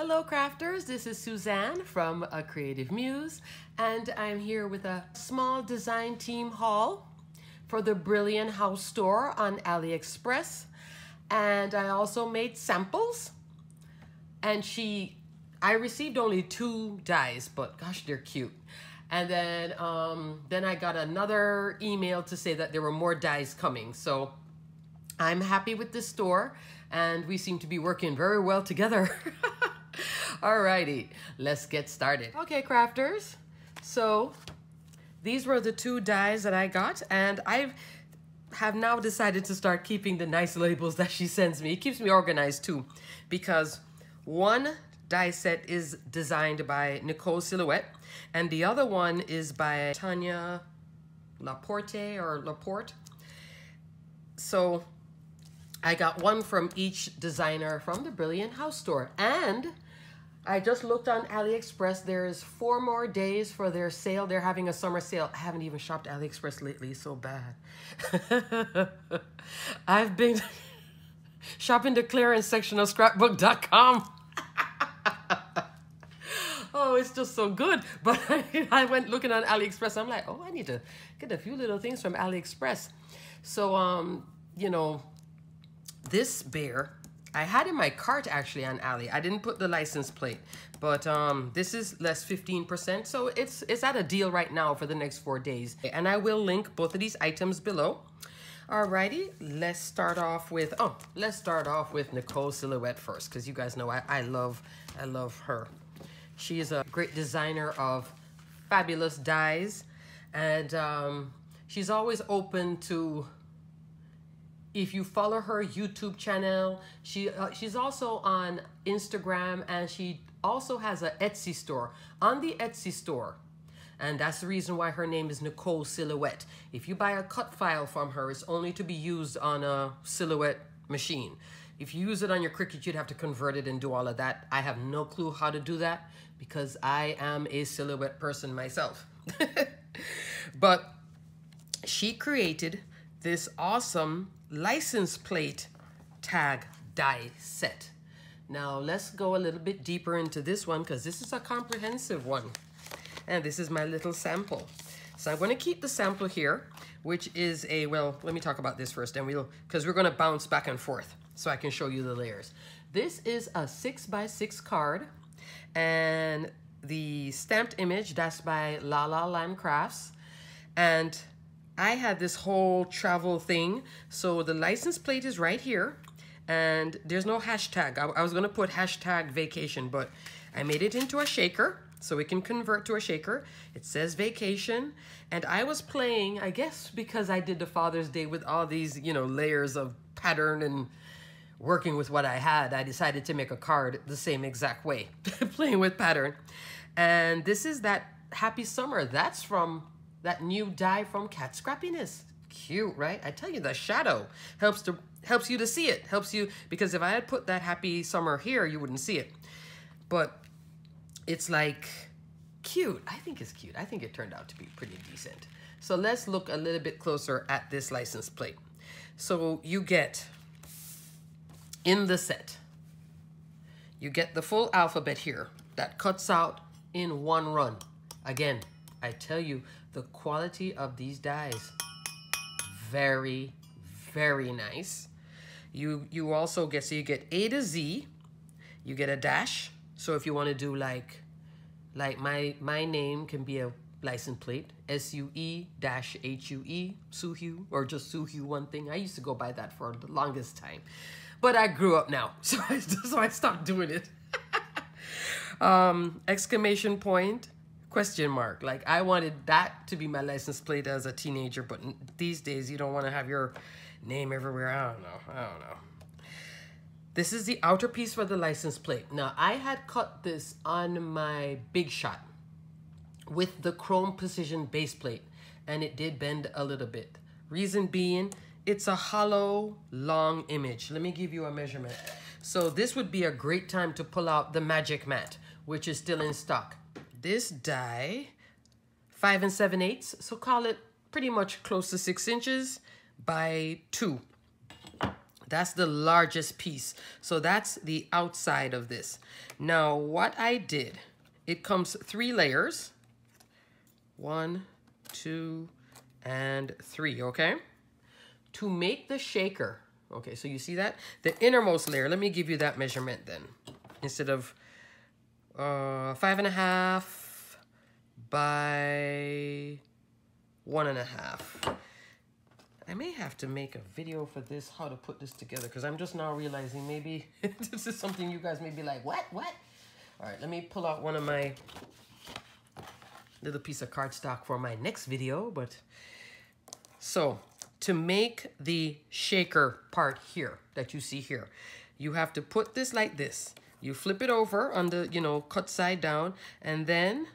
Hello crafters, this is Suzanne from A Creative Muse, and I'm here with a small design team haul for the Brillian House Store on AliExpress. And I also made samples, and I received only 2 dies, but gosh, they're cute. And then I got another email to say that there were more dies coming. So I'm happy with this store, and we seem to be working very well together. Alrighty, let's get started. Okay, crafters. So these were the 2 dies that I got, and I have now decided to start keeping the nice labels that she sends me. It keeps me organized too, because one die set is designed by Nicole Silhouette, and the other one is by Tanya Laporte. So I got one from each designer from the Brilliant House Store, and I just looked on AliExpress. There's 4 more days for their sale. They're having a summer sale. I haven't even shopped AliExpress lately. It's so bad. I've been shopping the clearance section of scrapbook.com. Oh, it's just so good. But I went looking on AliExpress. I'm like, oh, I need to get a few little things from AliExpress. So, you know, this bear, I had in my cart actually on Ali. I didn't put the license plate, but this is less 15%. So it's at a deal right now for the next 4 days. And I will link both of these items below. Alrighty, let's start off with Nicole Silhouette first, because you guys know I love her. She is a great designer of fabulous dies, and she's always open to, if you follow her YouTube channel. She's also on Instagram, and she also has an Etsy store. On the Etsy store, and that's the reason why her name is Nicole Silhouette. If you buy a cut file from her, it's only to be used on a Silhouette machine. If you use it on your Cricut, you'd have to convert it and do all of that. I have no clue how to do that, because I am a Silhouette person myself. But she created this awesome license plate tag die set. Now let's go a little bit deeper into this one, because this is a comprehensive one, and this is my little sample. So I'm going to keep the sample here, which is a, well, let me talk about this first, and because we're going to bounce back and forth so I can show you the layers. This is a 6x6 card, and the stamped image, that's by La La Land Crafts. And I had this whole travel thing. So the license plate is right here, and there's no hashtag. I was gonna put hashtag vacation, but I made it into a shaker so we can convert to a shaker. It says vacation, and I was playing, I guess because I did the Father's Day with all these, you know, layers of pattern and working with what I had, I decided to make a card the same exact way, playing with pattern. And this is that Happy Summer. That's from that new die from Cat Scrappiness. Cute, right? I tell you, the shadow helps you to see it. Helps you, because if I had put that Happy Summer here, you wouldn't see it. But it's like cute. I think it's cute. I think it turned out to be pretty decent. So let's look a little bit closer at this license plate. So you get, in the set, you get the full alphabet here that cuts out in one run. Again, I tell you, the quality of these dies, very, very nice. You also get, so you get A to Z, you get a dash. So if you want to do like my name can be a license plate, SUE-HUE, Suhue, or just Suhue one thing. I used to go by that for the longest time, but I grew up now, so I stopped doing it. Exclamation point, question mark. Like, I wanted that to be my license plate as a teenager, but these days you don't want to have your name everywhere. I don't know. This is the outer piece for the license plate. Now, I had cut this on my Big Shot with the Chrome Precision base plate, and it did bend a little bit. Reason being, it's a hollow, long image. Let me give you a measurement. So this would be a great time to pull out the Magic Mat, which is still in stock. This die, 5 7/8, so call it pretty much close to 6 inches by 2. That's the largest piece. So that's the outside of this. Now what I did, it comes 3 layers. 1, 2, and 3, okay? To make the shaker, okay, so you see that? The innermost layer, let me give you that measurement then. Instead of 5.5 by 1.5. I may have to make a video for this, how to put this together, because I'm just now realizing maybe this is something you guys may be like, what? All right, let me pull out one of my little piece of cardstock for my next video. But so to make the shaker part here that you see here, you have to put this like this. You flip it over on the, you know, cut side down, and then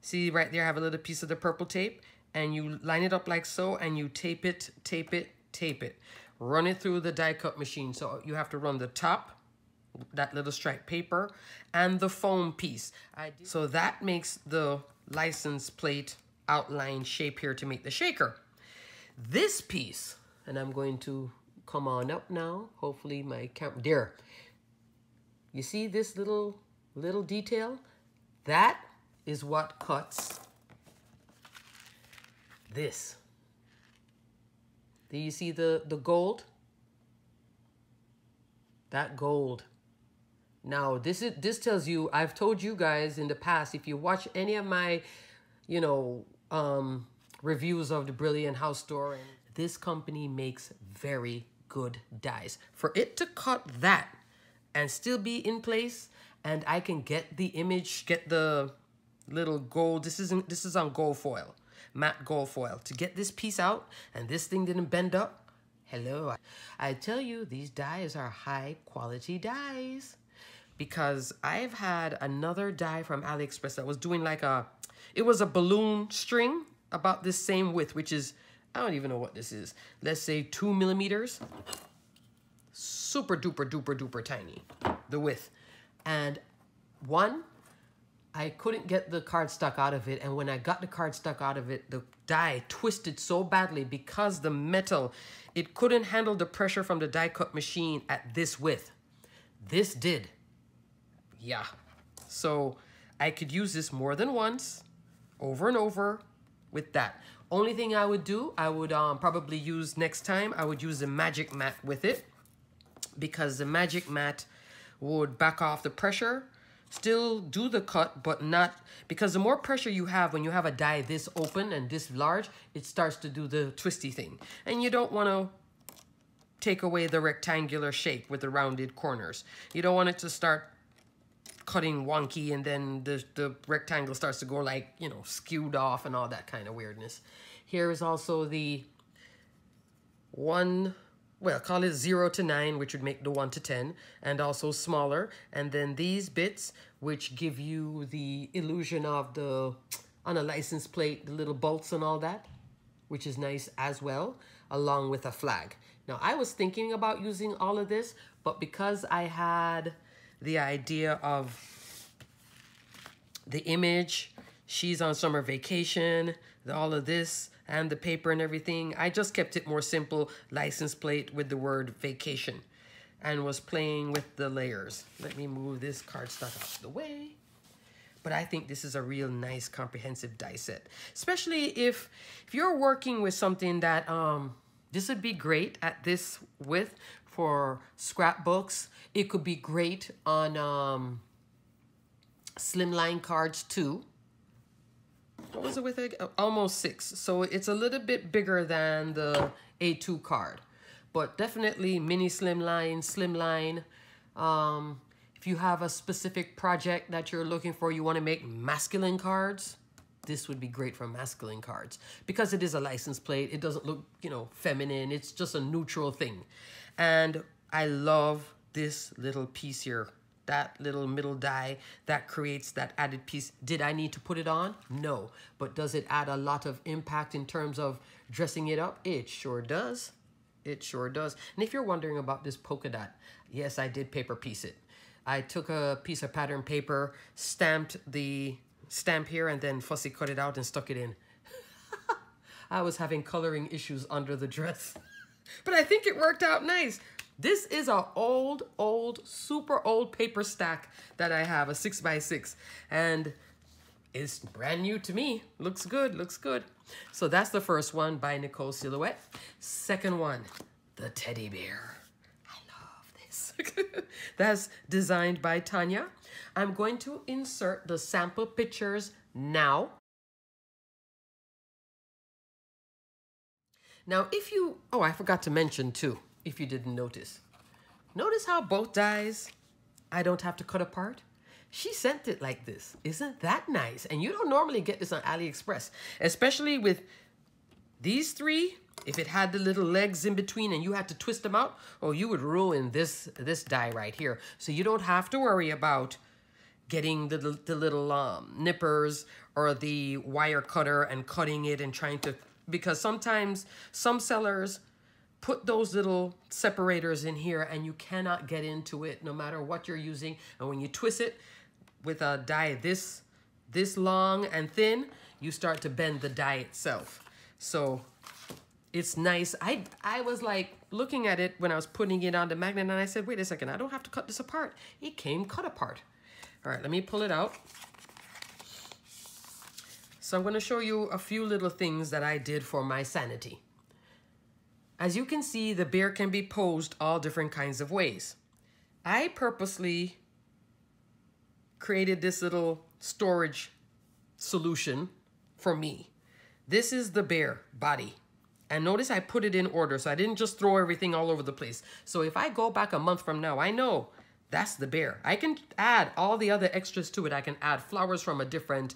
see right there I have a little piece of the purple tape, and you line it up like so, and you tape it, run it through the die cut machine. So you have to run the top, that little striped paper, and the foam piece. So that makes the license plate outline shape here to make the shaker. This piece, and I'm going to come on up now, hopefully my camera, there. You see this little detail? That is what cuts this. Do you see the gold? That gold. Now this tells you, I've told you guys in the past, if you watch any of my, you know, reviews of the Brillian House Store, and this company makes very good dies. For it to cut that and still be in place, and I can get the image, get the little gold, this is on gold foil, matte gold foil, to get this piece out, and this thing didn't bend up. Hello, I tell you, these dies are high quality dies, because I've had another die from AliExpress that was doing like it was a balloon string about this same width, which is, I don't even know what this is. Let's say 2 millimeters. Super duper tiny, the width. And one, I couldn't get the cardstock out of it, and when I got the cardstock out of it, the die twisted so badly because the metal, it couldn't handle the pressure from the die cut machine at this width. This did. Yeah. So I could use this more than once, over and over with that. Only thing I would do, I would probably use next time, I would use the magic mat with it, because the magic mat would back off the pressure, still do the cut, but not, because the more pressure you have when you have a die this open and this large, it starts to do the twisty thing. And you don't want to take away the rectangular shape with the rounded corners. You don't want it to start cutting wonky, and then the rectangle starts to go like, you know, skewed off and all that kind of weirdness. Here is also the one, well, call it 0 to 9, which would make the 1 to 10, and also smaller. And then these bits, which give you the illusion of the, on a license plate, the little bolts and all that, which is nice as well, along with a flag. Now, I was thinking about using all of this, but because I had the idea of the image, she's on summer vacation, all of this, and the paper and everything, I just kept it more simple, license plate with the word vacation, and was playing with the layers. Let me move this cardstock out of the way. But I think this is a real nice comprehensive die set, especially if you're working with something that, this would be great at this width for scrapbooks. It could be great on slimline cards too. What was it with it? Almost 6. So it's a little bit bigger than the A2 card, but definitely mini slimline. If you have a specific project that you're looking for, you want to make masculine cards, this would be great for masculine cards, because it is a license plate. It doesn't look, you know, feminine. It's just a neutral thing. And I love this little piece here, that little middle die that creates that added piece. Did I need to put it on? No. But does it add a lot of impact in terms of dressing it up? It sure does. It sure does. And if you're wondering about this polka dot, yes, I did paper piece it. I took a piece of pattern paper, stamped the stamp here, and then fussy cut it out and stuck it in. I was having coloring issues under the dress. But I think it worked out nice. This is a old, super old paper stack that I have, a 6x6. And it's brand new to me. Looks good, looks good. So that's the first one by Nicole Silhouette. Second one, the teddy bear. I love this. That's designed by Tanya. I'm going to insert the sample pictures now. Now, if you, oh, I forgot to mention too, if you didn't notice. Notice how both dies I don't have to cut apart? She sent it like this. Isn't that nice? And you don't normally get this on AliExpress, especially with these three. If it had the little legs in between and you had to twist them out, oh, you would ruin this die right here. So you don't have to worry about getting the little nippers or the wire cutter and cutting it and trying to, because sometimes some sellers put those little separators in here and you cannot get into it no matter what you're using. And when you twist it with a die this long and thin, you start to bend the die itself. So it's nice. I was like looking at it when I was putting it on the magnet and I said, wait a second, I don't have to cut this apart. It came cut apart. All right, let me pull it out. So I'm going to show you a few little things that I did for my sanity. As you can see, the bear can be posed all different kinds of ways. I purposely created this little storage solution for me. This is the bear body. And notice I put it in order, so I didn't just throw everything all over the place. So if I go back a month from now, I know that's the bear. I can add all the other extras to it. I can add flowers from a different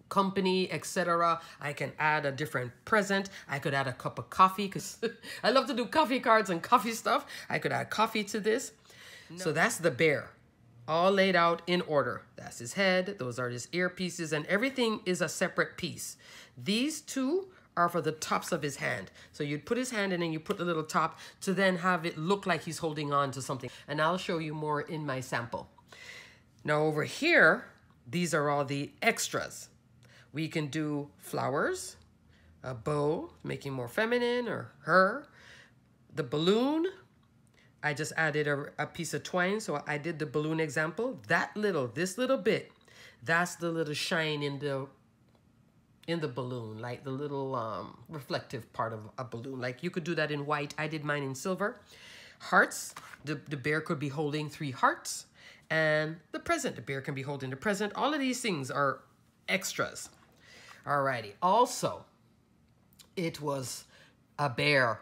company, etc. I can add a different present. I could add a cup of coffee because I love to do coffee cards and coffee stuff. I could add coffee to this. No. So that's the bear, all laid out in order. That's his head. Those are his earpieces, and everything is a separate piece. These two are for the tops of his hand. So you'd put his hand in and you put the little top to then have it look like he's holding on to something. And I'll show you more in my sample. Now over here, these are all the extras. We can do flowers, a bow, making more feminine, or her. The balloon, I just added a piece of twine, so I did the balloon example. This little bit, that's the little shine in the balloon, like the little reflective part of a balloon. Like you could do that in white. I did mine in silver. Hearts, the bear could be holding 3 hearts. And the present, the bear can be holding the present. All of these things are extras. Alrighty. Also, it was a bear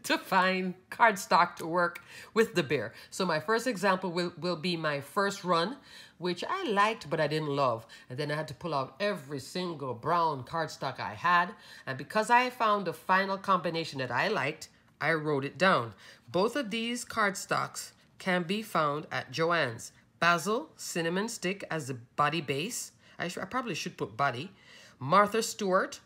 to find cardstock to work with the bear. So my first example will be my first run, which I liked, but I didn't love. And then I had to pull out every single brown cardstock I had. And because I found the final combination that I liked, I wrote it down. Both of these cardstocks can be found at Joann's. Basil, cinnamon stick as the body base. I probably should put body. Martha Stewart,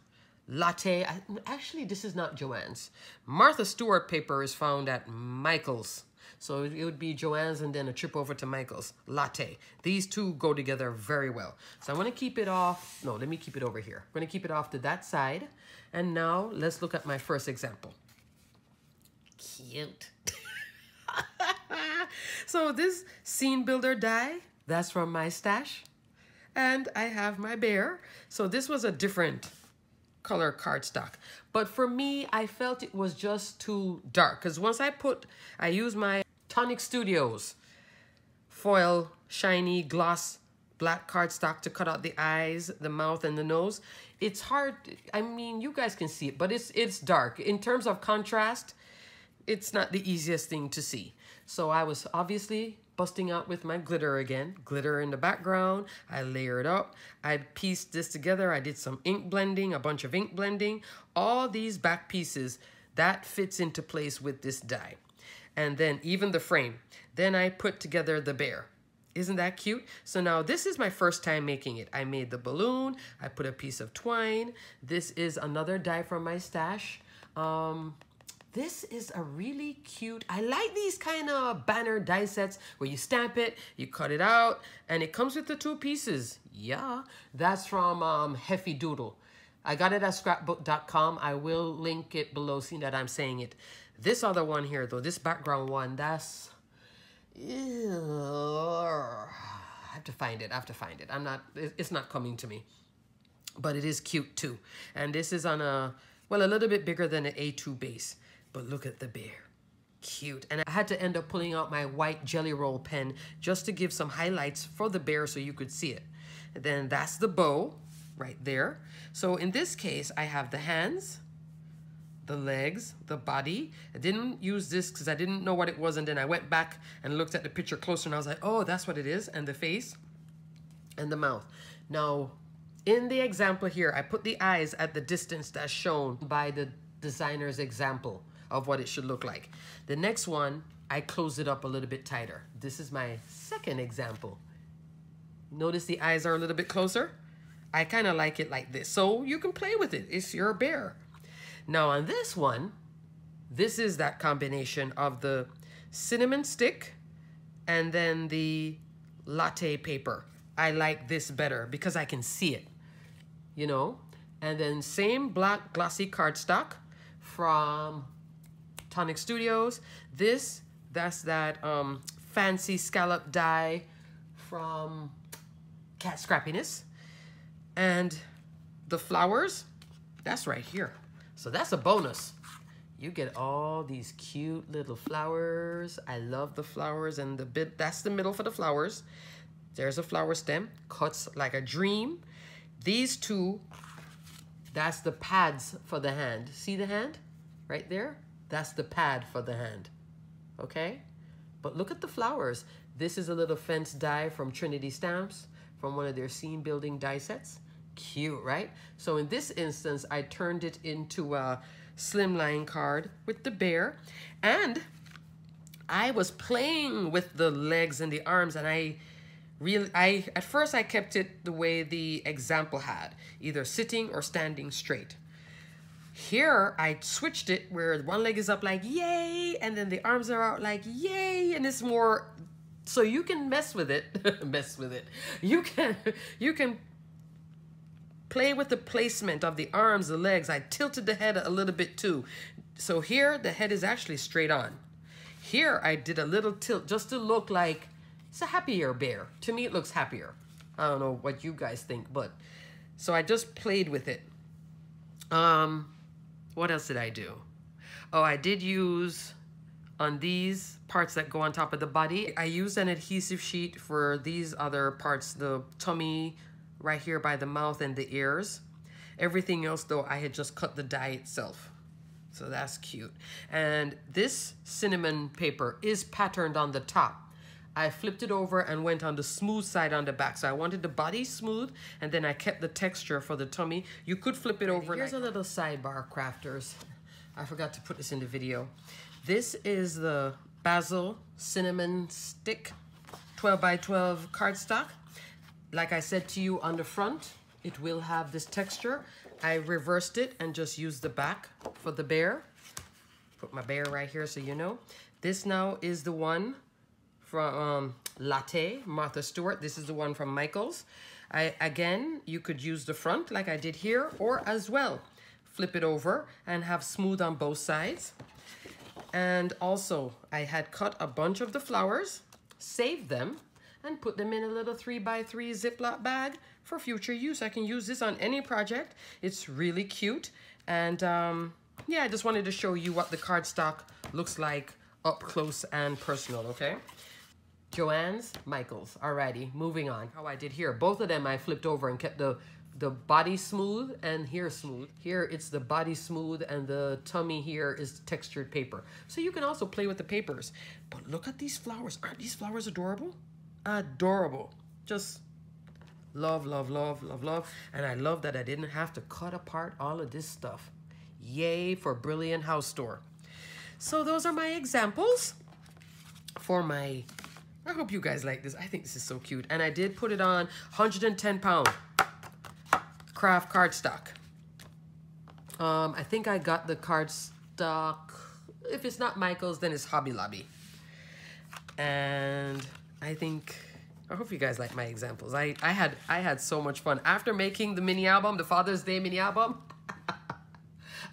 latte. Actually, this is not Joann's. Martha Stewart paper is found at Michael's. So it would be Joann's and then a trip over to Michael's. Latte. These two go together very well. So I'm going to keep it off. No, let me keep it over here. I'm going to keep it off to that side. And now let's look at my first example. Cute. So this scene builder die, that's from my stash. And I have my bear. So this was a different color cardstock. But for me, I felt it was just too dark. Because once I used my Tonic Studios foil, shiny, gloss, black cardstock to cut out the eyes, the mouth, and the nose. It's hard. I mean, you guys can see it, but it's dark. In terms of contrast, it's not the easiest thing to see. So I was obviously busting out with my glitter again. Glitter in the background. I layered up. I pieced this together. I did some ink blending, a bunch of ink blending. All these back pieces, that fits into place with this die. And then even the frame. Then I put together the bear. Isn't that cute? So now this is my first time making it. I made the balloon. I put a piece of twine. This is another die from my stash. This is a really cute, I like these kind of banner die sets where you stamp it, you cut it out, and it comes with the 2 pieces. Yeah, that's from Heffy Doodle. I got it at scrapbook.com. I will link it below, seeing that I'm saying it. This other one here, though, this background one, that's... I have to find it. I have to find it. It's not coming to me. But it is cute, too. And this is on a, well, a little bit bigger than an A2 base. But look at the bear. Cute. And I had to end up pulling out my white Jelly Roll pen just to give some highlights for the bear so you could see it. And then that's the bow right there. So in this case, I have the hands, the legs, the body. I didn't use this because I didn't know what it was, and then I went back and looked at the picture closer, and I was like, oh, that's what it is. And the face and the mouth. Now, in the example here, I put the eyes at the distance that's shown by the designer's example of what it should look like. The next one, I closed it up a little bit tighter. This is my second example. Notice the eyes are a little bit closer. I kind of like it like this. So you can play with it. It's your bear. Now on this one, this is that combination of the cinnamon stick and then the latte paper. I like this better because I can see it, you know. And then same black glossy cardstock from Tonic Studios. That's that fancy scallop die from Cat Scrappiness. And the flowers, that's right here. So that's a bonus. You get all these cute little flowers. I love the flowers, and the bit, that's the middle for the flowers. There's a flower stem, cuts like a dream. These two, that's the pads for the hand. See the hand right there? That's the pad for the hand, okay? But look at the flowers. This is a little fence die from Trinity Stamps, from one of their scene building die sets. Cute, right? So in this instance, I turned it into a slimline card with the bear, and I was playing with the legs and the arms, and at first I kept it the way the example had, either sitting or standing straight. Here I switched it where one leg is up like yay, and then the arms are out like yay, and it's more, so you can mess with it. Mess with it. You can play with the placement of the arms, the legs. I tilted the head a little bit too. So here, the head is actually straight on. Here, I did a little tilt just to look like it's a happier bear. To me, it looks happier. I don't know what you guys think, but so I just played with it. What else did I do? Oh, I did use on these parts that go on top of the body. I used an adhesive sheet for these other parts, the tummy, right here by the mouth and the ears. Everything else, though, I had just cut the die itself. So that's cute. And this cinnamon paper is patterned on the top. I flipped it over and went on the smooth side on the back. So I wanted the body smooth, and then I kept the texture for the tummy. You could flip it over. Here's a little sidebar, crafters. I forgot to put this in the video. This is the basil cinnamon stick 12 by 12 cardstock. Like I said to you, on the front, it will have this texture. I reversed it and just used the back for the bear. Put my bear right here so you know. This now is the one from Latte, Martha Stewart. This is the one from Michaels. Again, you could use the front like I did here, or as well, flip it over and have smooth on both sides. And also, I had cut a bunch of the flowers, saved them, and put them in a little 3x3 Ziploc bag for future use. I can use this on any project. It's really cute. And yeah, I just wanted to show you what the cardstock looks like up close and personal, okay? Joann's, Michaels. Alrighty, moving on. How I did here. Both of them I flipped over and kept the body smooth and here smooth. Here it's the body smooth and the tummy here is textured paper. So you can also play with the papers. But look at these flowers. Aren't these flowers adorable? Adorable. Just love, love, love, love, love. And I love that I didn't have to cut apart all of this stuff. Yay for Brillian House Store. So those are my examples for my, I hope you guys like this. I think this is so cute. And I did put it on 110-pound craft cardstock. I think I got the cardstock, if it's not Michael's, then it's Hobby Lobby. And I think I hope you guys like my examples. I had so much fun. After making the mini album, the Father's Day mini album,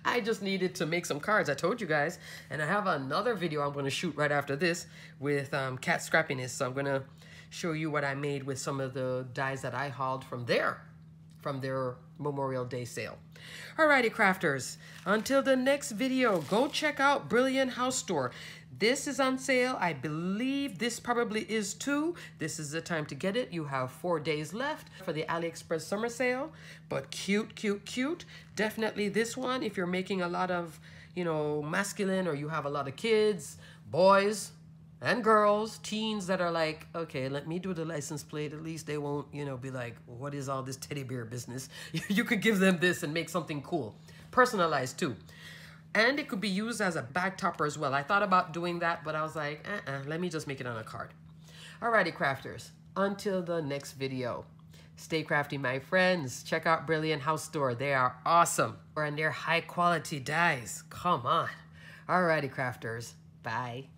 I just needed to make some cards. I told you guys. And I have another video I'm going to shoot right after this with cat scrappiness. So I'm going to show you what I made with some of the dies that I hauled from their Memorial Day sale. Alrighty, crafters. Until the next video, go check out Brillian House Store. This is on sale. I believe this probably is too. This is the time to get it. You have 4 days left for the AliExpress summer sale. But cute, cute, cute. Definitely this one if you're making a lot of, you know, masculine, or you have a lot of kids, boys and girls, teens that are like, okay, let me do the license plate. At least they won't, you know, be like, what is all this teddy bear business? You could give them this and make something cool. Personalized too. And it could be used as a bag topper as well. I thought about doing that, but I was like, let me just make it on a card. Alrighty, crafters. Until the next video. Stay crafty, my friends. Check out Brilliant House Store. They are awesome. And they're high quality dies. Come on. Alrighty, crafters. Bye.